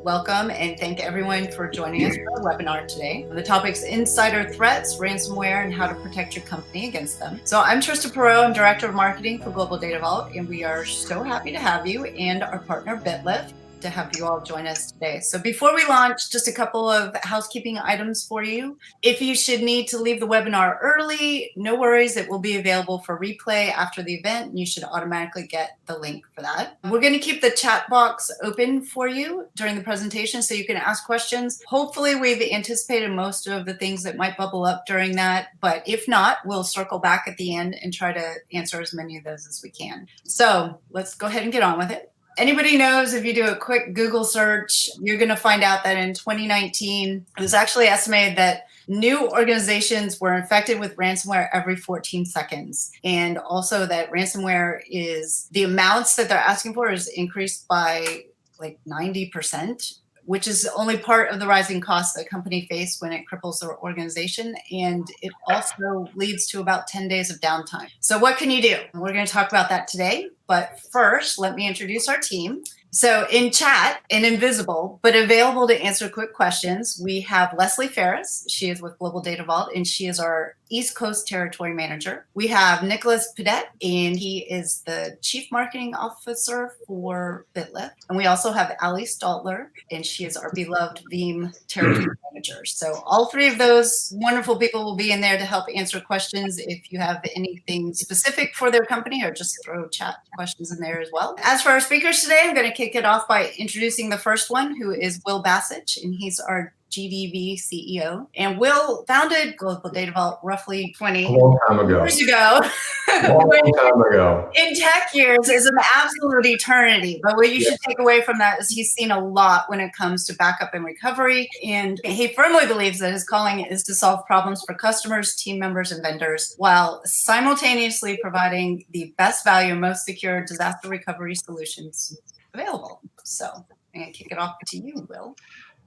Welcome and thank everyone for joining us for our webinar today. The topic's insider threats, ransomware, and how to protect your company against them. So I'm Trista Perot, I'm Director of Marketing for Global Data Vault, and we are so happy to have you and our partner BitLift to have you all join us today. So before we launch, just a couple of housekeeping items for you. If you should need to leave the webinar early, no worries, it will be available for replay after the event, and you should automatically get the link for that. We're going to keep the chat box open for you during the presentation so you can ask questions. Hopefully we've anticipated most of the things that might bubble up during that, but if not, we'll circle back at the end and try to answer as many of those as we can. So let's go ahead and get on with it. Anybody knows, if you do a quick Google search, you're going to find out that in 2019, it was actually estimated that new organizations were infected with ransomware every 14 seconds. And also that ransomware is, the amounts that they're asking for is increased by like 90%, which is only part of the rising costs that company face when it cripples their organization. And it also leads to about 10 days of downtime. So what can you do? We're going to talk about that today. But first, let me introduce our team. So in chat and invisible, but available to answer quick questions, we have Leslie Ferris. She is with Global Data Vault, and she is our East Coast Territory Manager. We have Nicholas Pedette, and he is the Chief Marketing Officer for BitLift. And we also have Ali Staltler, and she is our beloved Veeam Territory Manager. So all three of those wonderful people will be in there to help answer questions if you have anything specific for their company, or just throw chat questions in there as well. As for our speakers today, I'm going to kick it off by introducing the first one, who is Will Bassich, and he's our GDV CEO. And Will founded Global Data Vault roughly 20 years ago. Long time ago. In tech years is an absolute eternity. But what you should take away from that is he's seen a lot when it comes to backup and recovery. And he firmly believes that his calling is to solve problems for customers, team members, and vendors, while simultaneously providing the best value, most secure disaster recovery solutions available. So I'm going to kick it off to you, Will.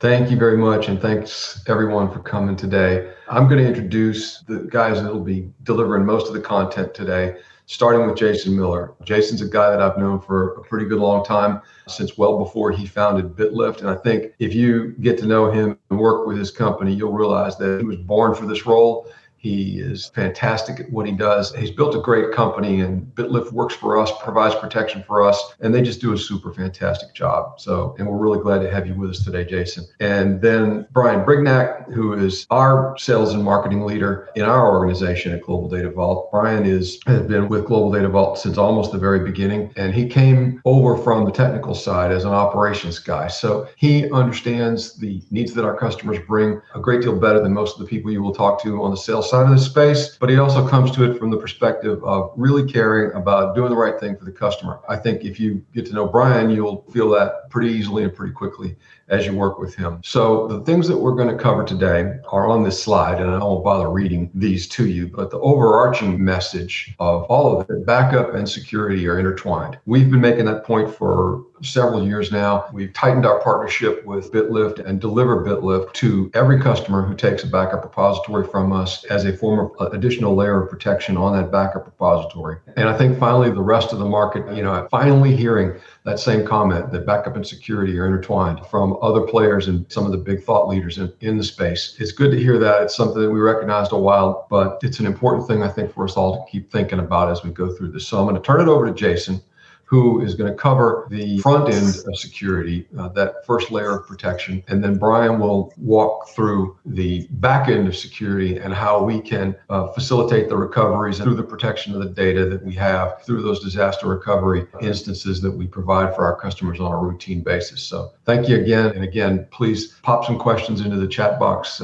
Thank you very much, and thanks everyone for coming today. I'm going to introduce the guys that will be delivering most of the content today, starting with Jason Miller. Jason's a guy that I've known for a pretty good long time, since well before he founded BitLift. And I think if you get to know him and work with his company, you'll realize that he was born for this role. He is fantastic at what he does. He's built a great company, and BitLift works for us, provides protection for us, and they just do a super fantastic job. And we're really glad to have you with us today, Jason. And then Brian Brignac, who is our sales and marketing leader in our organization at Global Data Vault. Brian has been with Global Data Vault since almost the very beginning, and he came over from the technical side as an operations guy. So he understands the needs that our customers bring a great deal better than most of the people you will talk to on the sales side of this space, but he also comes to it from the perspective of really caring about doing the right thing for the customer. I think if you get to know Brian, you'll feel that pretty easily and pretty quickly as you work with him. So the things that we're going to cover today are on this slide, and I won't bother reading these to you, but the overarching message of all of it, backup and security are intertwined. We've been making that point for several years now. We've tightened our partnership with BitLift and deliver BitLift to every customer who takes a backup repository from us as a form of additional layer of protection on that backup repository. And I think finally the rest of the market, finally hearing that same comment that backup and security are intertwined from other players and some of the big thought leaders in the space. It's good to hear that. It's something that we recognized a while, but it's an important thing, I think, for us all to keep thinking about as we go through this. So I'm going to turn it over to Jason, who is going to cover the front end of security, that first layer of protection. And then Brian will walk through the back end of security and how we can facilitate the recoveries through the protection of the data that we have through those disaster recovery instances that we provide for our customers on a routine basis. So thank you again. And again, please pop some questions into the chat box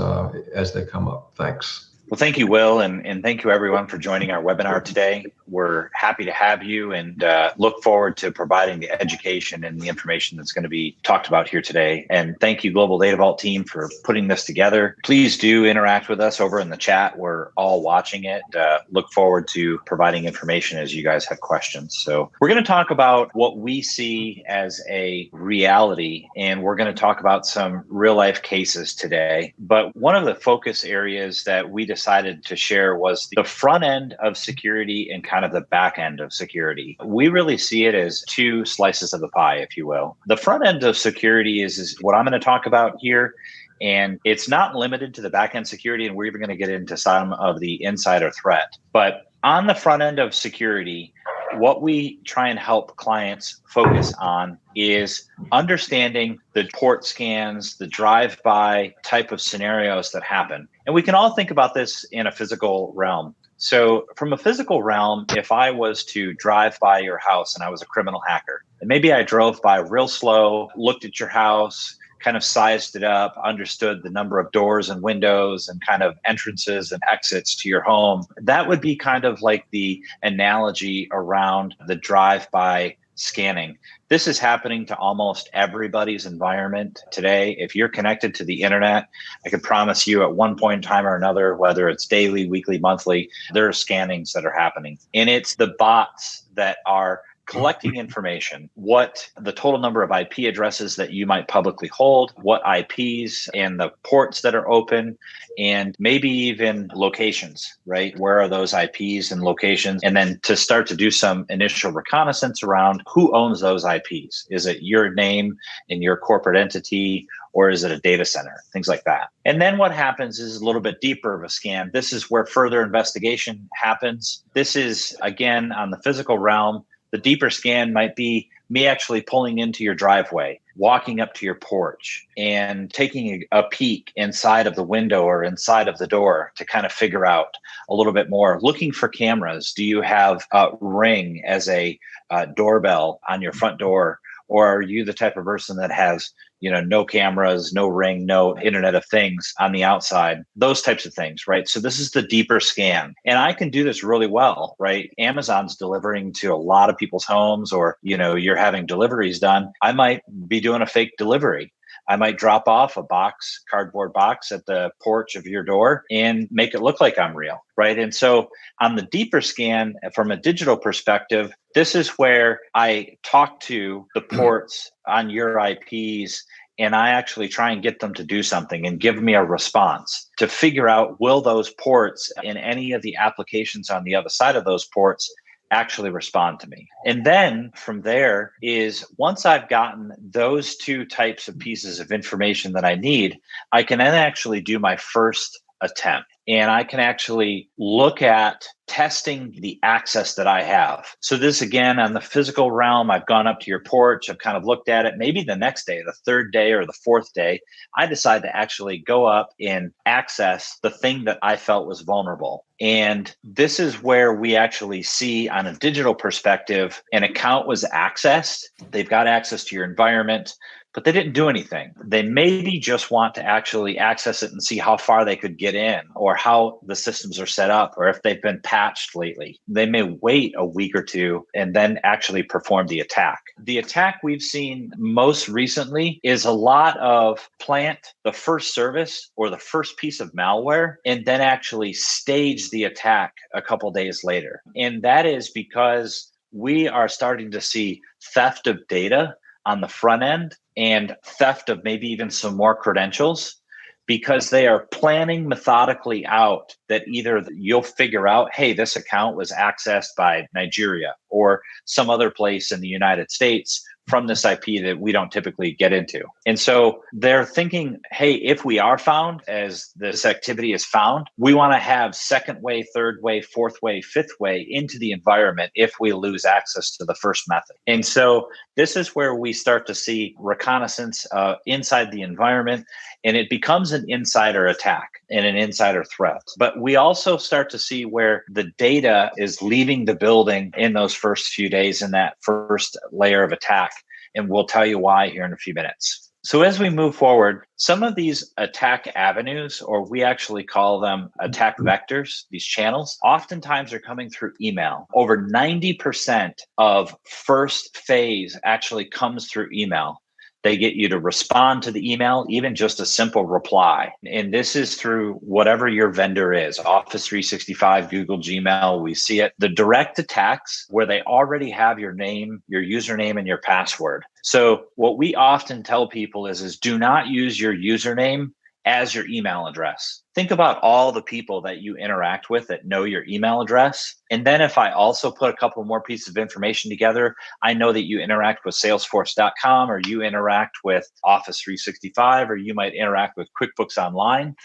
as they come up. Thanks. Well, thank you, Will, and thank you everyone for joining our webinar today. We're happy to have you and look forward to providing the education and the information that's going to be talked about here today. And thank you, Global Data Vault team, for putting this together. Please do interact with us over in the chat. We're all watching it. Look forward to providing information as you guys have questions. So we're going to talk about what we see as a reality, and we're going to talk about some real life cases today. But one of the focus areas that we decided decided to share was the front end of security and kind of the back end of security. We really see it as two slices of the pie, if you will. The front end of security is what I'm going to talk about here. And it's not limited to the back end security. And we're even going to get into some of the insider threat. But on the front end of security, what we try and help clients focus on is understanding the port scans, the drive-by type of scenarios that happen. And we can all think about this in a physical realm. So from a physical realm, if I was to drive by your house and I was a criminal hacker, and maybe I drove by real slow, looked at your house, kind of sized it up, understood the number of doors and windows and kind of entrances and exits to your home. That would be kind of like the analogy around the drive-by scanning. This is happening to almost everybody's environment today. If you're connected to the internet, I can promise you at one point in time or another, whether it's daily, weekly, monthly, there are scannings that are happening. And it's the bots that are collecting information, what the total number of IP addresses that you might publicly hold, what IPs and the ports that are open, and maybe even locations, right? Where are those IPs and locations? And then to start to do some initial reconnaissance around who owns those IPs. Is it your name and your corporate entity, or is it a data center? Things like that. And then what happens is a little bit deeper of a scan. This is where further investigation happens. This is, again, on the physical realm. The deeper scan might be me actually pulling into your driveway, walking up to your porch and taking a peek inside of the window or inside of the door to kind of figure out a little bit more. Looking for cameras. Do you have a Ring as a doorbell on your front door? Or are you the type of person that has, no cameras, no Ring, no Internet of Things on the outside, those types of things, right? So this is the deeper scan. And I can do this really well, right? Amazon's delivering to a lot of people's homes, or, you're having deliveries done. I might be doing a fake delivery. I might drop off a cardboard box at the porch of your door and make it look like I'm real, right? And so on the deeper scan, from a digital perspective, this is where I talk to the ports on your IPs, and I actually try and get them to do something and give me a response to figure out, will those ports and any of the applications on the other side of those ports actually respond to me. And then from there is, once I've gotten those two types of pieces of information that I need, I can then actually do my first attempt. And I can actually look at testing the access that I have. So this, again, on the physical realm, I've gone up to your porch, I've kind of looked at it. Maybe the next day, the third day or the fourth day, I decide to actually go up and access the thing that I felt was vulnerable. And this is where we actually see, on a digital perspective, an account was accessed. They've got access to your environment, but they didn't do anything. They maybe just want to actually access it and see how far they could get in, or how the systems are set up, or if they've been patched lately. They may wait a week or two and then actually perform the attack. The attack we've seen most recently is a lot of plant the first service or the first piece of malware and then actually stage the attack a couple days later. And that is because we are starting to see theft of data on the front end and theft of maybe even some more credentials, because they are planning methodically out that either you'll figure out, hey, this account was accessed by Nigeria or some other place in the United States from this IP that we don't typically get into. And so they're thinking, hey, if we are found, as this activity is found, we want to have second way, third way, fourth way, fifth way into the environment if we lose access to the first method. And so this is where we start to see reconnaissance inside the environment, and it becomes an insider attack and an insider threat. But we also start to see where the data is leaving the building in those first few days in that first layer of attack. And we'll tell you why here in a few minutes. So as we move forward, some of these attack avenues, or we actually call them attack vectors, these channels, oftentimes are coming through email. Over 90% of first phase actually comes through email. They get you to respond to the email, even just a simple reply. And this is through whatever your vendor is, Office 365, Google, Gmail, we see it. The direct attacks where they already have your name, your username, and your password. So what we often tell people is do not use your username as your email address. Think about all the people that you interact with that know your email address. And then if I also put a couple more pieces of information together, I know that you interact with salesforce.com, or you interact with Office 365, or you might interact with QuickBooks Online.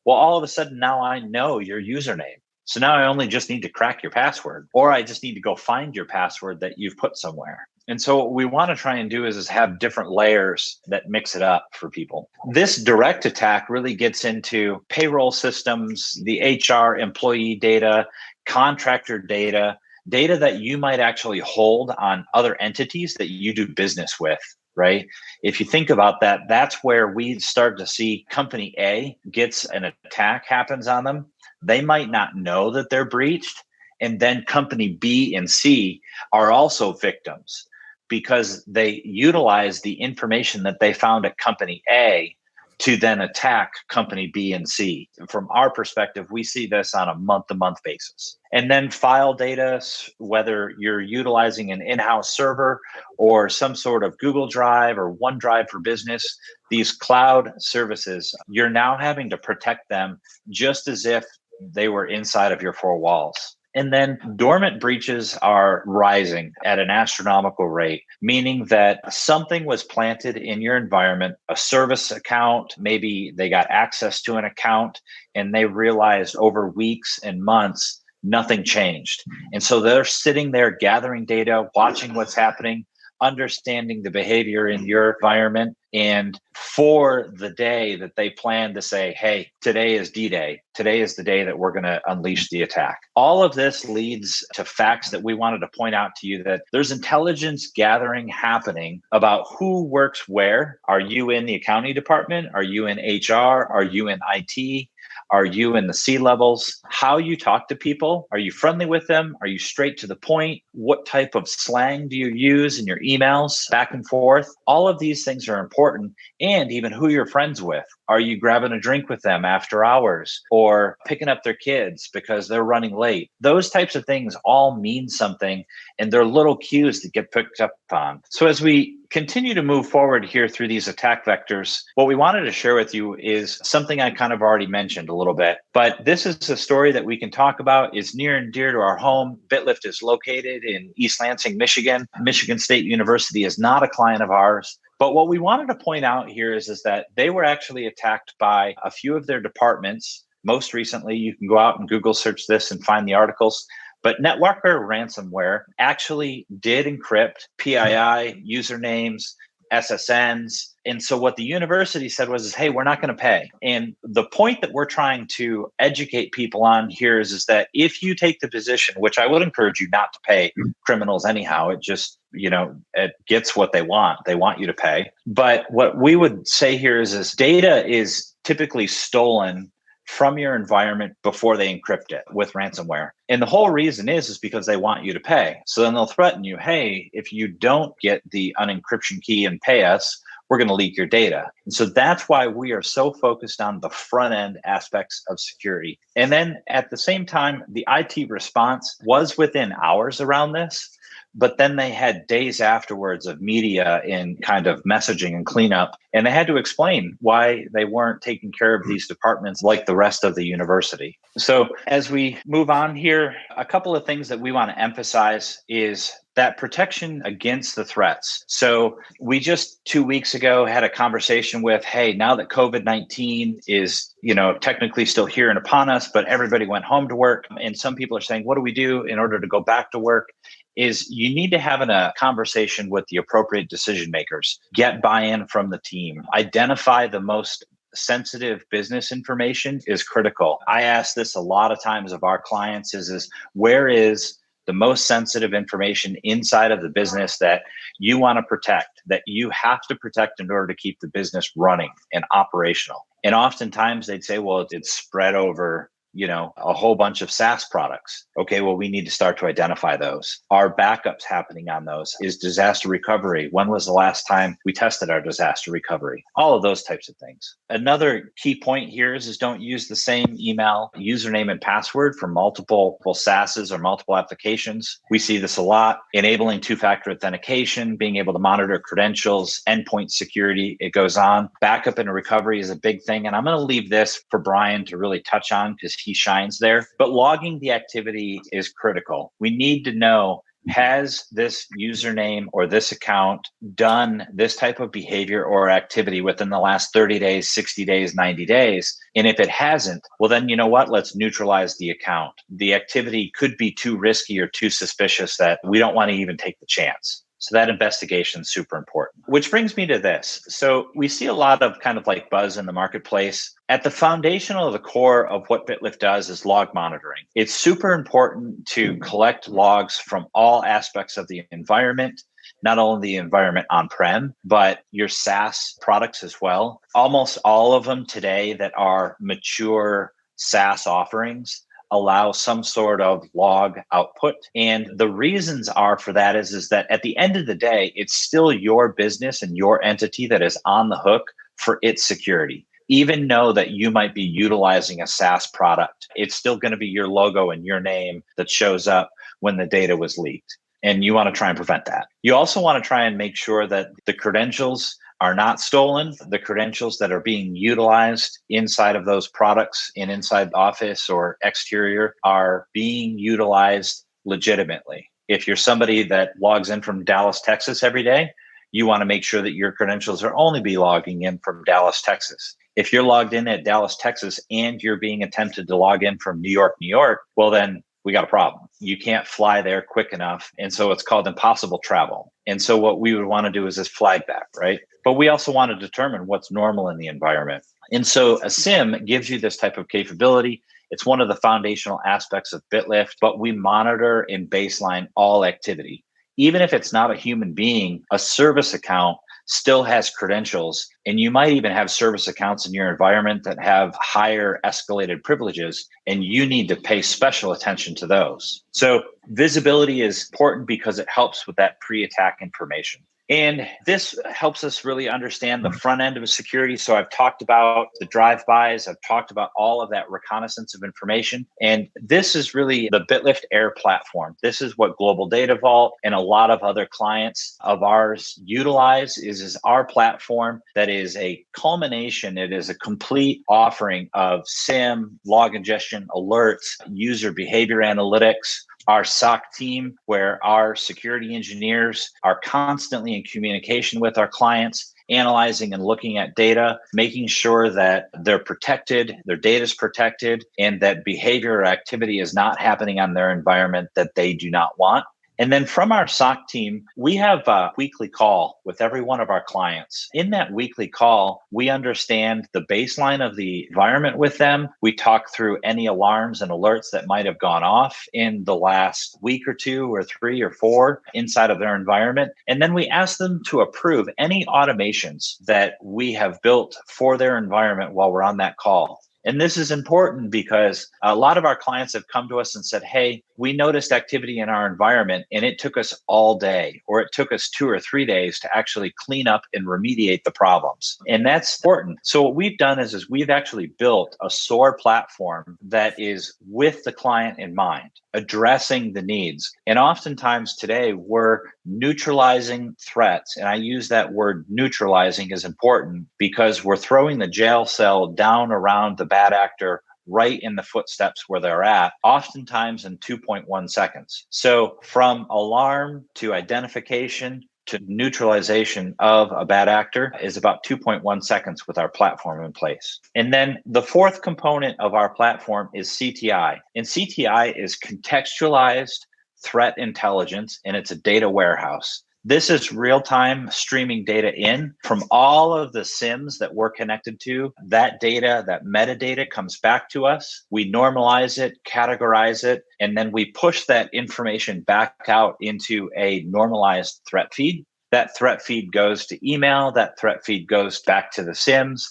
Well, all of a sudden now I know your username. So now I only just need to crack your password, or I just need to go find your password that you've put somewhere. And so what we want to try and do is have different layers that mix it up for people. This direct attack really gets into payroll systems, the HR employee data, contractor data, data that you might actually hold on other entities that you do business with. Right? If you think about that, that's where we start to see company A gets an attack happens on them. They might not know that they're breached. And then company B and C are also victims because they utilize the information that they found at company A to then attack company B and C. From our perspective, we see this on a month-to-month basis. And then file data, whether you're utilizing an in-house server or some sort of Google Drive or OneDrive for Business, these cloud services, you're now having to protect them just as if they were inside of your four walls. And then dormant breaches are rising at an astronomical rate, meaning that something was planted in your environment, a service account, maybe they got access to an account and they realized over weeks and months, nothing changed. And so they're sitting there gathering data, watching what's happening, understanding the behavior in your environment. And for the day that they plan to say, hey, today is D-Day. Today is the day that we're going to unleash the attack. All of this leads to facts that we wanted to point out to you, that there's intelligence gathering happening about who works where. Are you in the accounting department? Are you in HR? Are you in IT? Are you in the C levels? How you talk to people? Are you friendly with them? Are you straight to the point? What type of slang do you use in your emails back and forth? All of these things are important, and even who you're friends with. Are you grabbing a drink with them after hours or picking up their kids because they're running late? Those types of things all mean something, and they're little cues that get picked up on. So as we continue to move forward here through these attack vectors, what we wanted to share with you is something I kind of already mentioned a little bit, but this is a story that we can talk about, is near and dear to our home. BitLift is located in East Lansing, Michigan. Michigan State University is not a client of ours. But what we wanted to point out here is that they were actually attacked by a few of their departments. Most recently, you can go out and Google search this and find the articles. But Networker Ransomware actually did encrypt PII usernames, SSNs. And so what the university said was, hey, we're not going to pay. And the point that we're trying to educate people on here is that if you take the position, which I would encourage you not to pay criminals anyhow, it just, it gets what they want. They want you to pay. But what we would say here is data is typically stolen from your environment before they encrypt it with ransomware. And the whole reason is because they want you to pay. So then they'll threaten you, hey, if you don't get the unencryption key and pay us, we're going to leak your data. And so that's why we are so focused on the front end aspects of security. And then at the same time, the IT response was within hours around this. But then they had days afterwards of media in kind of messaging and cleanup, and they had to explain why they weren't taking care of these departments like the rest of the university. So as we move on here, a couple of things that we want to emphasize is that protection against the threats. So we just 2 weeks ago had a conversation with, hey, now that COVID-19 is, technically still here and upon us, but everybody went home to work. And some people are saying, what do we do in order to go back to work? Is you need to have a conversation with the appropriate decision makers, get buy-in from the team, identify the most sensitive business information is critical. I ask this a lot of times of our clients is where is the most sensitive information inside of the business that you want to protect, that you have to protect in order to keep the business running and operational. And oftentimes they'd say, well, it's spread over a whole bunch of SaaS products. Okay, well, we need to start to identify those. Are backups happening on those? Is disaster recovery? When was the last time we tested our disaster recovery? All of those types of things. Another key point here is don't use the same email, username, and password for multiple SaaSes or multiple applications. We see this a lot. Enabling two-factor authentication, being able to monitor credentials, endpoint security, it goes on. Backup and recovery is a big thing. And I'm going to leave this for Brian to really touch on because he shines there. But logging the activity is critical. We need to know, has this username or this account done this type of behavior or activity within the last 30 days, 60 days, 90 days? And if it hasn't, well, then you know what? Let's neutralize the account. The activity could be too risky or too suspicious that we don't want to even take the chance. So that investigation is super important, which brings me to this. So we see a lot of kind of like buzz in the marketplace. At the foundational of the core of what BitLift does is log monitoring. It's super important to collect logs from all aspects of the environment, not only the environment on-prem, but your SaaS products as well. Almost all of them today that are mature SaaS offerings allow some sort of log output. And the reasons are for that is that at the end of the day, it's still your business and your entity that is on the hook for its security. Even know that you might be utilizing a SaaS product, it's still going to be your logo and your name that shows up when the data was leaked. And you want to try and prevent that. You also want to try and make sure that the credentials are not stolen. The credentials that are being utilized inside of those products and inside Office or exterior are being utilized legitimately. If you're somebody that logs in from Dallas, Texas every day, you want to make sure that your credentials are only be logging in from Dallas, Texas. If you're logged in at Dallas, Texas, and you're being attempted to log in from New York, well, then we got a problem. You can't fly there quick enough. And so it's called impossible travel. And so what we would want to do is just flag that, right? But we also want to determine what's normal in the environment. And so a SIEM gives you this type of capability. It's one of the foundational aspects of BitLift, but we monitor and baseline all activity. Even if it's not a human being, a service account still has credentials. And you might even have service accounts in your environment that have higher escalated privileges, and you need to pay special attention to those. So visibility is important because it helps with that pre-attack information. And this helps us really understand the front end of security. So I've talked about the drive-bys. I've talked about all of that reconnaissance of information. And this is really the BitLift Air platform. This is what Global Data Vault and a lot of other clients of ours utilize is our platform that is a culmination. It is a complete offering of SIEM, log ingestion, alerts, user behavior analytics, our SOC team, where our security engineers are constantly in communication with our clients, analyzing and looking at data, making sure that they're protected, their data is protected, and that behavior or activity is not happening on their environment that they do not want. And then from our SOC team, we have a weekly call with every one of our clients. In that weekly call, we understand the baseline of the environment with them. We talk through any alarms and alerts that might have gone off in the last week or 2 or 3 or 4 inside of their environment. And then we ask them to approve any automations that we have built for their environment while we're on that call. And this is important because a lot of our clients have come to us and said, hey, we noticed activity in our environment and it took us all day, or it took us 2 or 3 days to actually clean up and remediate the problems. And that's important. So what we've done is we've actually built a SOAR platform that is with the client in mind, addressing the needs. And oftentimes today we're neutralizing threats. And I use that word neutralizing is important because we're throwing the jail cell down around the bad actor right in the footsteps where they're at, oftentimes in 2.1 seconds. So from alarm to identification to neutralization of a bad actor is about 2.1 seconds with our platform in place. And then the fourth component of our platform is CTI. And CTI is contextualized threat intelligence, and it's a data warehouse. This is real-time streaming data in from all of the SIEMs that we're connected to. That data, that metadata comes back to us. We normalize it, categorize it, and then we push that information back out into a normalized threat feed. That threat feed goes to email. That threat feed goes back to the SIEMs.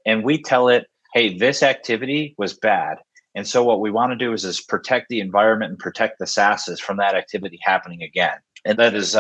And we tell it, hey, this activity was bad. And so what we want to do is protect the environment and protect the SaaSes from that activity happening again. And that is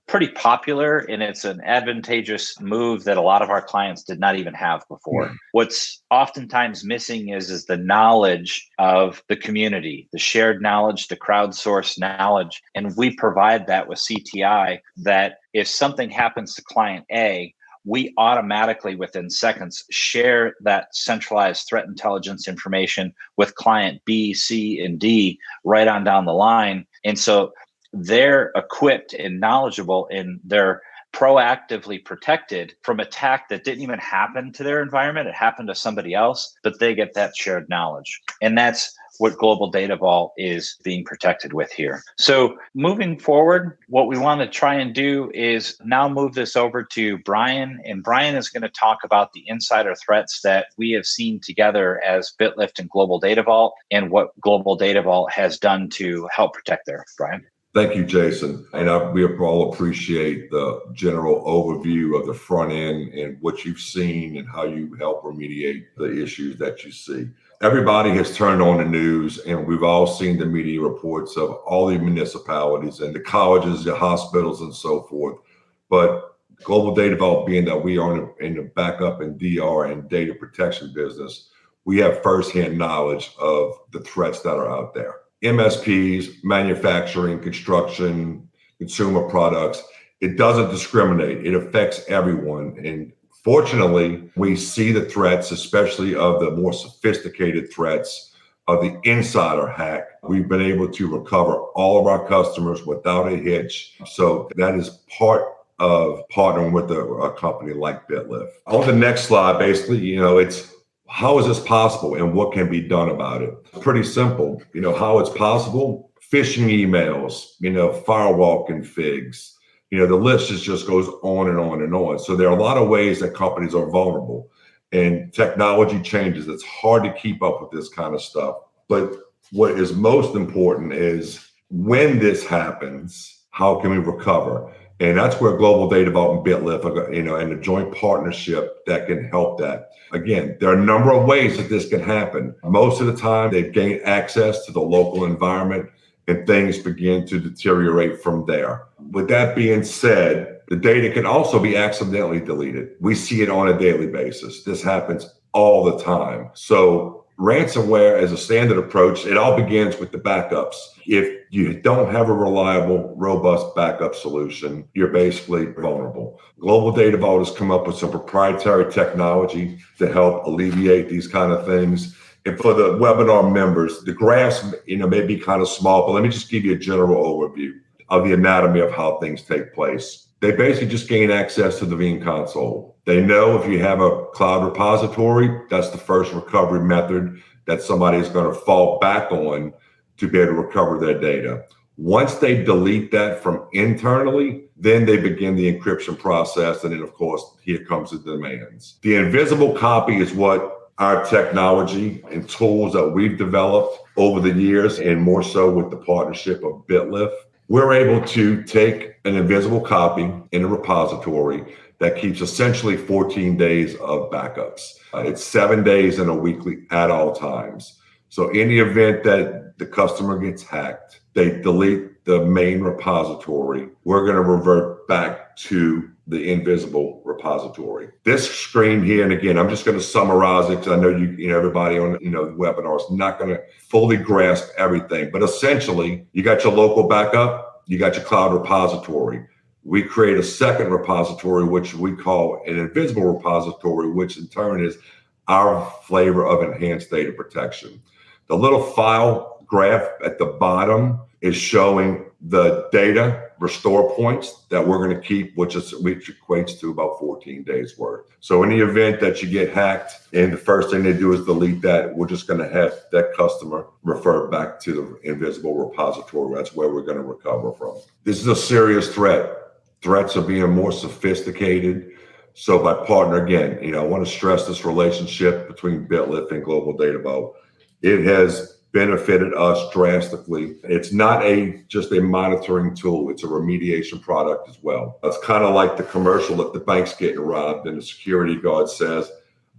pretty popular, and it's an advantageous move that a lot of our clients did not even have before. What's oftentimes missing is the knowledge of the community, the shared knowledge, the crowdsourced knowledge. And we provide that with CTI, that if something happens to client A, we automatically, within seconds, share that centralized threat intelligence information with client B, C, and D right on down the line. And so they're equipped and knowledgeable, and they're proactively protected from attack that didn't even happen to their environment. It happened to somebody else, but they get that shared knowledge. And that's what Global Data Vault is being protected with here. So moving forward, what we want to try and do is now move this over to Brian, and Brian is going to talk about the insider threats that we have seen together as BitLift and Global Data Vault, and what Global Data Vault has done to help protect there. Brian? Thank you, Jason. And we all appreciate the general overview of the front end and what you've seen and how you help remediate the issues that you see. Everybody has turned on the news, and we've all seen the media reports of all the municipalities and the colleges, the hospitals, and so forth. But Global Data Vault, being that we are in the backup and DR and data protection business, we have firsthand knowledge of the threats that are out there. MSPs, manufacturing, construction, consumer products, it doesn't discriminate. It affects everyone. And fortunately, we see the threats, especially of the more sophisticated threats of the insider hack. We've been able to recover all of our customers without a hitch. So that is part of partnering with a company like BitLift. On the next slide, basically, it's how is this possible and what can be done about it? Pretty simple. How it's possible: phishing emails, firewall configs, the list just goes on and on and on. So there are a lot of ways that companies are vulnerable, and technology changes. It's hard to keep up with this kind of stuff. But what is most important is when this happens, how can we recover? And that's where Global Data Vault and BitLift, and a joint partnership that can help that. Again, there are a number of ways that this can happen. Most of the time, they've gained access to the local environment, and things begin to deteriorate from there. With that being said, the data can also be accidentally deleted. We see it on a daily basis. This happens all the time. So ransomware, as a standard approach, it all begins with the backups. If you don't have a reliable, robust backup solution, you're basically vulnerable. Global Data Vault has come up with some proprietary technology to help alleviate these kind of things. And for the webinar members, the graphs, may be kind of small, but let me just give you a general overview of the anatomy of how things take place. They basically just gain access to the Veeam console. They know if you have a cloud repository, that's the first recovery method that somebody is going to fall back on to be able to recover their data. Once they delete that from internally, then they begin the encryption process. And then, of course, here comes the demands. The invisible copy is what our technology and tools that we've developed over the years, and more so with the partnership of BitLift, we're able to take an invisible copy in a repository that keeps essentially 14 days of backups. It's 7 days in a weekly at all times. So in the event that the customer gets hacked, they delete the main repository, we're going to revert back to the invisible repository. This screen here, and again, I'm just going to summarize it because I know everybody on the webinar is not going to fully grasp everything. But essentially, you got your local backup, you got your cloud repository. We create a second repository, which we call an invisible repository, which in turn is our flavor of enhanced data protection. The little file graph at the bottom is showing the data restore points that we're going to keep, which equates to about 14 days worth. So in the event that you get hacked and the first thing they do is delete that, we're just going to have that customer refer back to the invisible repository. That's where we're going to recover from. This is a serious threat. Threats are being more sophisticated. So by partner, again, I want to stress this relationship between BitLift and Global Data Vault. It has benefited us drastically. It's not just a monitoring tool, it's a remediation product as well. It's kind of like the commercial that the bank's getting robbed and the security guard says,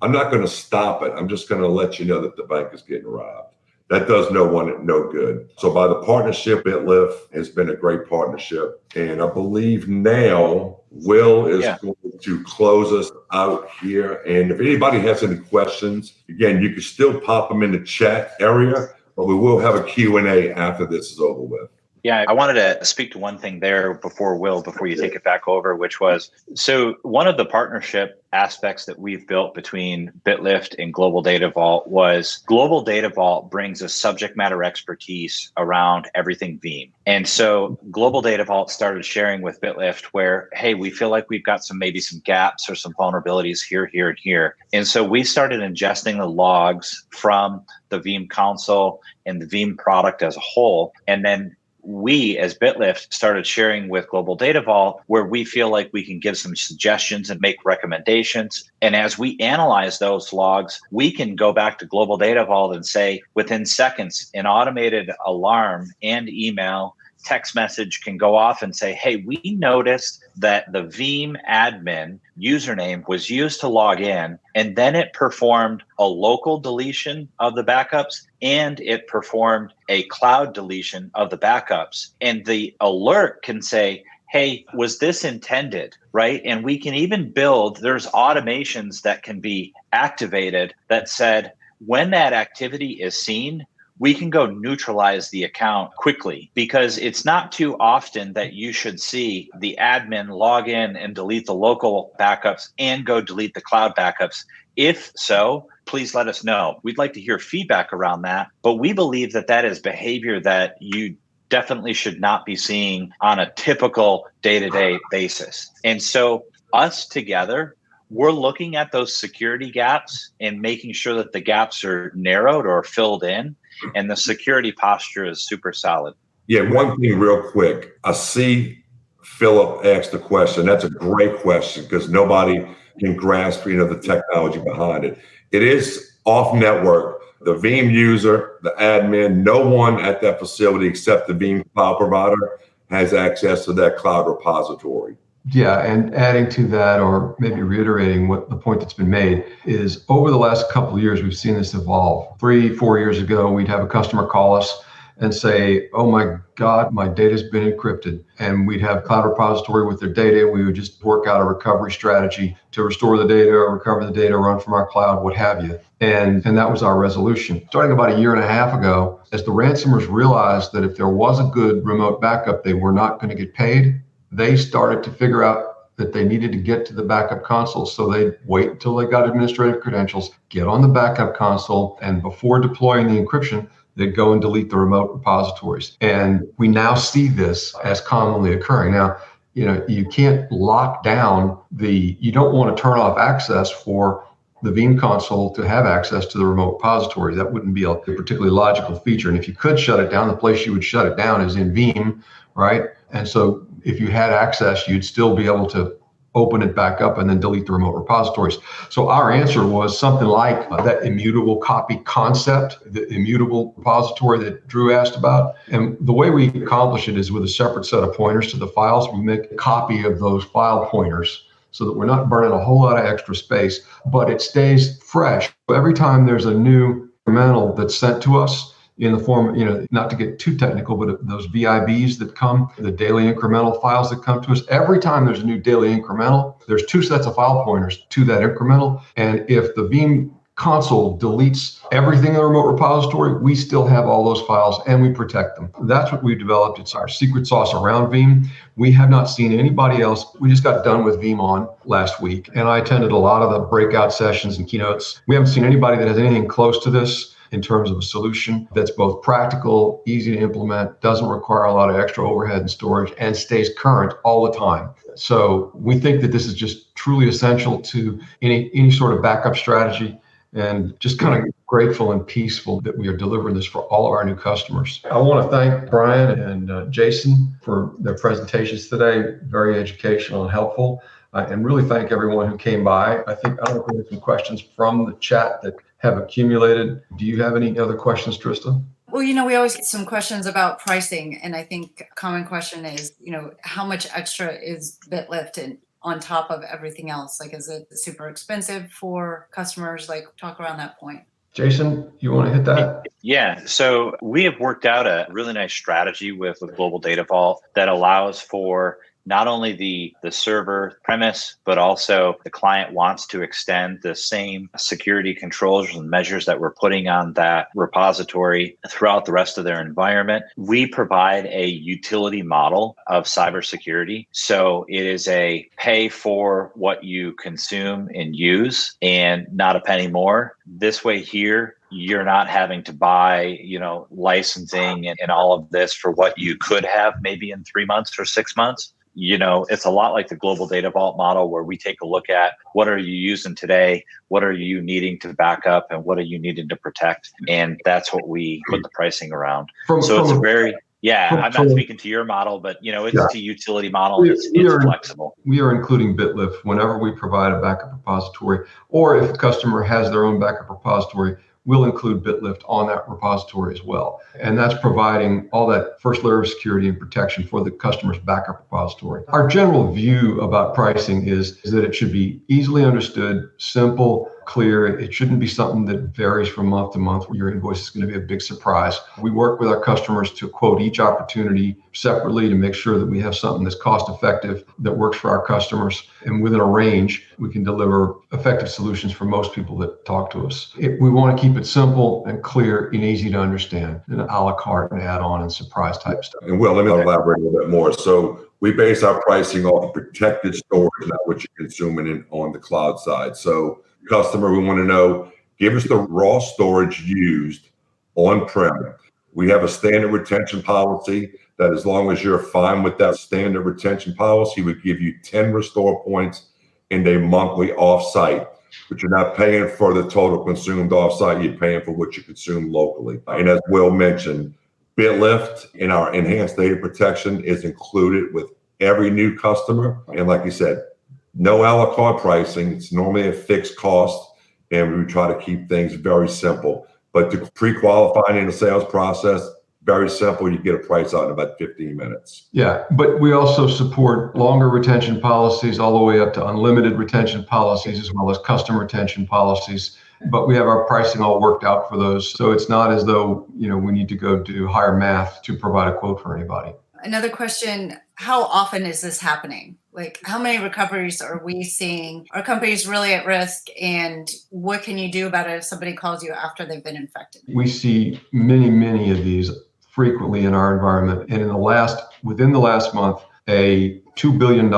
I'm not going to stop it. I'm just going to let you know that the bank is getting robbed. that does no one no good. So by the partnership, BitLift has been a great partnership. And I believe now Will is going to close us out here. And if anybody has any questions, again, you can still pop them in the chat area, but we will have a Q&A after this is over with. Yeah, I wanted to speak to one thing there before you take it back over, which was, so one of the partnership aspects that we've built between BitLift and Global Data Vault was Global Data Vault brings a subject matter expertise around everything Veeam. And so Global Data Vault started sharing with BitLift where, hey, we feel like we've got maybe some gaps or some vulnerabilities here, here, and here. And so we started ingesting the logs from the Veeam console and the Veeam product as a whole. And then we as BitLift started sharing with Global Data Vault where we feel like we can give some suggestions and make recommendations. And as we analyze those logs, we can go back to Global Data Vault and say within seconds, an automated alarm and email text message can go off and say, hey, we noticed that the Veeam admin username was used to log in, and then it performed a local deletion of the backups and it performed a cloud deletion of the backups. And the alert can say, hey, was this intended, right? And we can even build, there's automations that can be activated that said, when that activity is seen, we can go neutralize the account quickly, because it's not too often that you should see the admin log in and delete the local backups and go delete the cloud backups. If so, please let us know. We'd like to hear feedback around that, but we believe that that is behavior that you definitely should not be seeing on a typical day-to-day basis. And so us together, we're looking at those security gaps and making sure that the gaps are narrowed or filled in, and the security posture is super solid. Yeah, one thing real quick. I see Philip asked the question. That's a great question because nobody can grasp, the technology behind it. It is off network. The Veeam user, the admin, no one at that facility except the Veeam cloud provider has access to that cloud repository. Yeah, and adding to that, or maybe reiterating what the point that's been made, is over the last couple of years, we've seen this evolve. 3-4 years ago, we'd have a customer call us and say, oh my God, my data's been encrypted. And we'd have cloud repository with their data. We would just work out a recovery strategy to restore the data, recover the data, run from our cloud, what have you. And that was our resolution. Starting about 1.5 years ago, as the ransomers realized that if there was a good remote backup, they were not going to get paid, they started to figure out that they needed to get to the backup console. So they'd wait until they got administrative credentials, get on the backup console, and before deploying the encryption, they'd go and delete the remote repositories. And we now see this as commonly occurring. Now, you can't lock down you don't want to turn off access for the Veeam console to have access to the remote repository. That wouldn't be a particularly logical feature. And if you could shut it down, the place you would shut it down is in Veeam, right? And so if you had access, you'd still be able to open it back up and then delete the remote repositories. So our answer was something like that immutable copy concept, the immutable repository that Drew asked about. And the way we accomplish it is with a separate set of pointers to the files. We make a copy of those file pointers so that we're not burning a whole lot of extra space, but it stays fresh. Every time there's a new incremental that's sent to us, in the form, not to get too technical, but those VIBs that come, the daily incremental files that come to us, every time there's a new daily incremental, there's 2 sets of file pointers to that incremental. And if the Veeam console deletes everything in the remote repository, we still have all those files and we protect them. That's what we've developed. It's our secret sauce around Veeam. We have not seen anybody else. We just got done with Veeam On last week, and I attended a lot of the breakout sessions and keynotes. We haven't seen anybody that has anything close to this in terms of a solution that's both practical, easy to implement, doesn't require a lot of extra overhead and storage, and stays current all the time. So we think that this is just truly essential to any sort of backup strategy, and just kind of grateful and peaceful that we are delivering this for all of our new customers. I want to thank Brian and Jason for their presentations today. Very educational and helpful. And really thank everyone who came by. I don't know if we have some questions from the chat that have accumulated. Do you have any other questions, Trista? Well, we always get some questions about pricing. And I think a common question is, how much extra is BitLift on top of everything else? Like, is it super expensive for customers? Like, talk around that point. Jason, you want to hit that? Yeah, so we have worked out a really nice strategy with Global Data Vault that allows for not only the server premise, but also the client wants to extend the same security controls and measures that we're putting on that repository throughout the rest of their environment. We provide a utility model of cybersecurity. So it is a pay for what you consume and use and not a penny more. This way here, you're not having to buy, licensing and all of this for what you could have maybe in 3 months or 6 months. It's a lot like the Global Data Vault model where we take a look at what are you using today, what are you needing to back up, and what are you needing to protect. And that's what we put the pricing around. I'm not speaking to your model, but it's a utility model. It's flexible. We are including BitLift whenever we provide a backup repository, or if a customer has their own backup repository, we'll include BitLift on that repository as well. And that's providing all that first layer of security and protection for the customer's backup repository. Our general view about pricing is that it should be easily understood, simple, clear. It shouldn't be something that varies from month to month where your invoice is going to be a big surprise. We work with our customers to quote each opportunity separately to make sure that we have something that's cost effective, that works for our customers. And within a range, we can deliver effective solutions for most people that talk to us. We want to keep it simple and clear and easy to understand, and a la carte and add-on and surprise type stuff. And Will, let me elaborate a little bit more. So we base our pricing off protected storage, not what you're consuming on the cloud side. So customer, we want to know, give us the raw storage used on-prem. We have a standard retention policy that as long as you're fine with that standard retention policy, we give you 10 restore points and a monthly offsite. But you're not paying for the total consumed offsite, you're paying for what you consume locally. And as Will mentioned, BitLift in our enhanced data protection is included with every new customer. And like you said, no a la carte pricing. It's normally a fixed cost, and we try to keep things very simple. But to pre-qualifying in the sales process, very simple. You get a price out in about 15 minutes. Yeah, but we also support longer retention policies all the way up to unlimited retention policies, as well as custom retention policies. But we have our pricing all worked out for those. So it's not as though, we need to go do higher math to provide a quote for anybody. Another question, how often is this happening? Like, how many recoveries are we seeing? Are companies really at risk? And what can you do about it if somebody calls you after they've been infected? We see many of these frequently in our environment. And within the last month, a $2 billion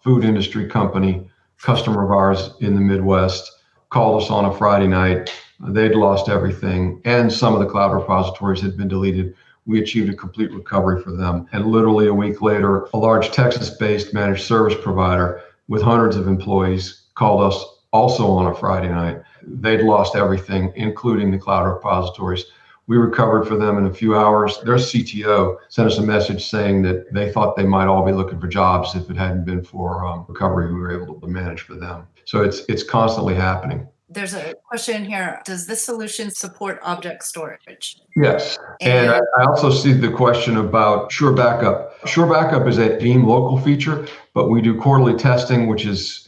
food industry company, customer of ours in the Midwest, called us on a Friday night. They'd lost everything, and some of the cloud repositories had been deleted. We achieved a complete recovery for them. And literally a week later, a large Texas-based managed service provider with hundreds of employees called us also on a Friday night. They'd lost everything, including the cloud repositories. We recovered for them in a few hours. Their CTO sent us a message saying that they thought they might all be looking for jobs if it hadn't been for recovery we were able to manage for them. So it's constantly happening. There's a question here. Does this solution support object storage? Yes. And I also see the question about Sure Backup. Sure Backup is a Veeam local feature, but we do quarterly testing,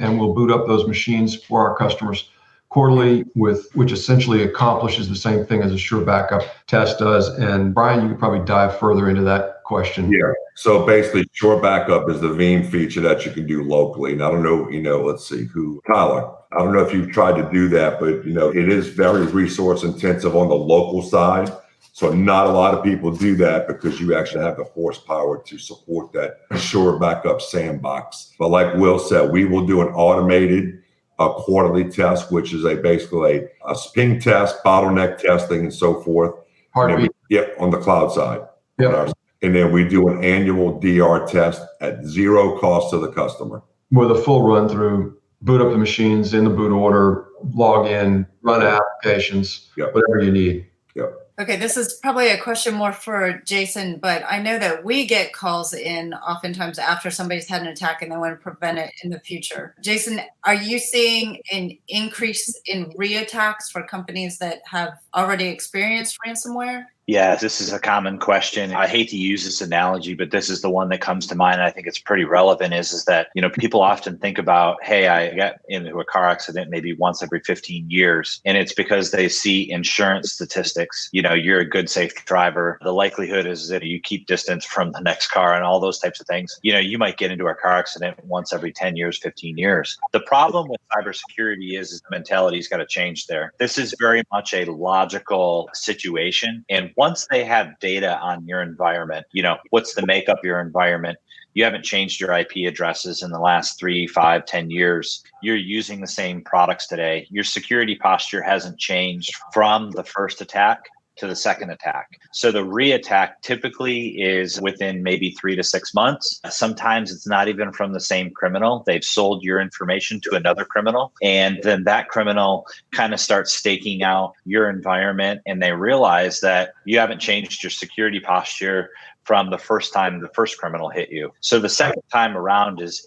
and we'll boot up those machines for our customers quarterly, which essentially accomplishes the same thing as a Sure Backup test does. And Brian, you could probably dive further into that question. Yeah. So basically, Sure Backup is the Veeam feature that you can do locally. And I don't know, let's see Tyler. I don't know if you've tried to do that, but it is very resource intensive on the local side. So not a lot of people do that because you actually have the horsepower to support that Sure Backup sandbox. But like Will said, we will do an automated quarterly test, which is basically a ping test, bottleneck testing, and so forth. Heartbeat. On the cloud side. Yeah. And then we do an annual DR test at zero cost to the customer. With a full run through, boot up the machines in the boot order, log in, run applications, whatever you need. Yep. Okay, this is probably a question more for Jason, but I know that we get calls in oftentimes after somebody's had an attack and they want to prevent it in the future. Jason, are you seeing an increase in re-attacks for companies that have already experienced ransomware? Yeah, this is a common question. I hate to use this analogy, but this is the one that comes to mind. And I think it's pretty relevant is that, people often think about, hey, I got into a car accident maybe once every 15 years. And it's because they see insurance statistics. You're a good, safe driver. The likelihood is that you keep distance from the next car and all those types of things. You might get into a car accident once every 10 years, 15 years. The problem with cybersecurity is the mentality's got to change there. This is very much a logical situation. And once they have data on your environment, what's the makeup of your environment? You haven't changed your IP addresses in the last 3, 5, 10 years. You're using the same products today. Your security posture hasn't changed from the first attack to the second attack. So the re-attack typically is within maybe 3 to 6 months. Sometimes it's not even from the same criminal. They've sold your information to another criminal. And then that criminal kind of starts staking out your environment. And they realize that you haven't changed your security posture from the first time the first criminal hit you. So the second time around is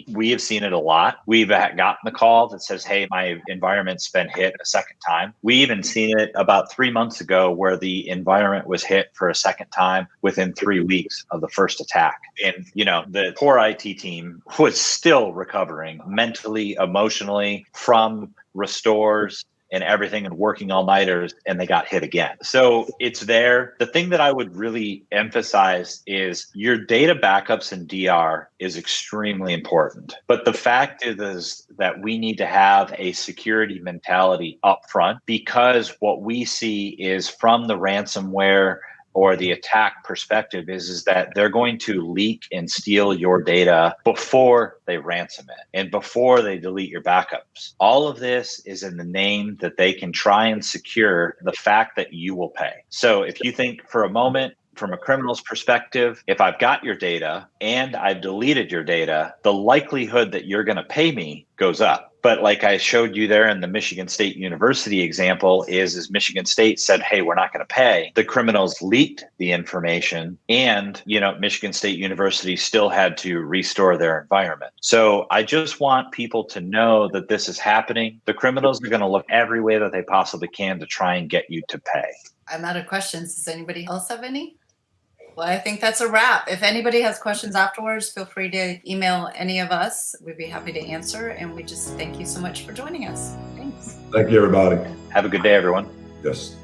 we have seen it a lot. We've gotten the call that says, hey, my environment's been hit a second time. We even seen it about 3 months ago where the environment was hit for a second time within 3 weeks of the first attack. And, the core IT team was still recovering mentally, emotionally from restores and everything and working all-nighters, and they got hit again. So it's there. The thing that I would really emphasize is your data backups and DR is extremely important. But the fact is that we need to have a security mentality up front, because what we see is from the ransomware or the attack perspective is that they're going to leak and steal your data before they ransom it and before they delete your backups. All of this is in the name that they can try and secure the fact that you will pay. So if you think for a moment, from a criminal's perspective, if I've got your data and I've deleted your data, the likelihood that you're going to pay me goes up. But like I showed you there in the Michigan State University example is Michigan State said, hey, we're not going to pay. The criminals leaked the information and, Michigan State University still had to restore their environment. So I just want people to know that this is happening. The criminals are going to look every way that they possibly can to try and get you to pay. I'm out of questions. Does anybody else have any? Well, I think that's a wrap. If anybody has questions afterwards, feel free to email any of us. We'd be happy to answer. And we just thank you so much for joining us. Thanks. Thank you, everybody. Have a good day, everyone. Yes.